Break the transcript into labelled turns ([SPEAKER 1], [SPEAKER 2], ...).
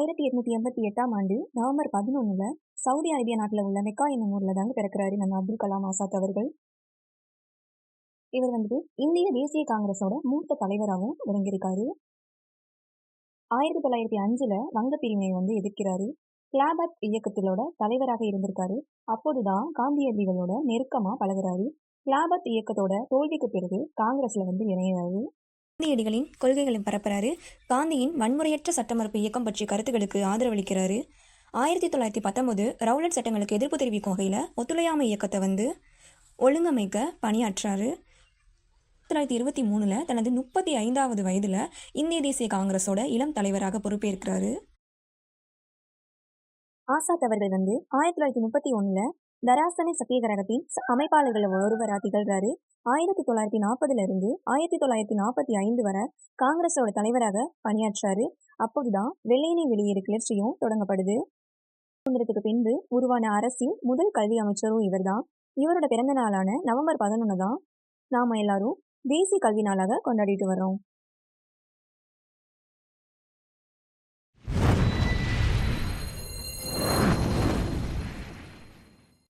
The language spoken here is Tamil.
[SPEAKER 1] 1888ஆம் ஆண்டு நவம்பர் 11ல சவுதி அரேபியா நாட்டில் உள்ள மெக்கா என்னும் ஊர்ல தாங்க பிறக்கிறாரு நம்ம அப்துல் கலாம் ஆசாத் அவர்கள். இவர் இந்திய தேசிய காங்கிரஸோட மூத்த தலைவராகவும் விளங்கியிருக்காரு. 1905ல வங்க பிரிவினை எதிர்க்கிறாரு. கிளாபத் இயக்கத்திலோட தலைவராக இருந்திருக்காரு. அப்போதுதான் காந்தியடிகளோட நெருக்கமா பழகுறாரு. கிளாபத் இயக்கத்தோட தோல்விக்கு பிறகு காங்கிரஸ்ல இணைகிறாரு.
[SPEAKER 2] காந்தியடிகளின் கொள்கைகளை பரப்புறாரு. காந்தியின் வன்முறையற்ற சட்ட மறுப்பு இயக்கம் பற்றிய கருத்துக்களுக்கு ஆதரவளிக்கிறாரு. 1919 ரவுலட் சட்டங்களுக்கு எதிர்ப்பு தெரிவிக்கும் வகையில் ஒத்துழையாமை இயக்கத்தை ஒழுங்கமைக்க பணியாற்றாரு. 1923 தனது 35வது வயதுல இந்திய தேசிய காங்கிரஸோட இளம் தலைவராக பொறுப்பேற்கிறாரு.
[SPEAKER 1] ஆசாத் அவர்கள் 1931ல தராசனை சத்தியகிரகத்தின் அமைப்பாளர்கள் ஒருவராக திகழ்றாரு. 1940ல இருந்து 1945 வரை காங்கிரஸோட தலைவராக பணியாற்றாரு. அப்போதுதான் வெள்ளையனே வெளியேறு கிளர்ச்சியும் தொடங்கப்படுது. சுதந்திரத்துக்கு பின்பு உருவான அரசின் முதல் கல்வி அமைச்சரும் இவர்தான். இவரோட பிறந்த நாளான நவம்பர் 11 தான் நாம எல்லாரும் தேசிய கல்வி நாளாக கொண்டாடிட்டு வரோம்.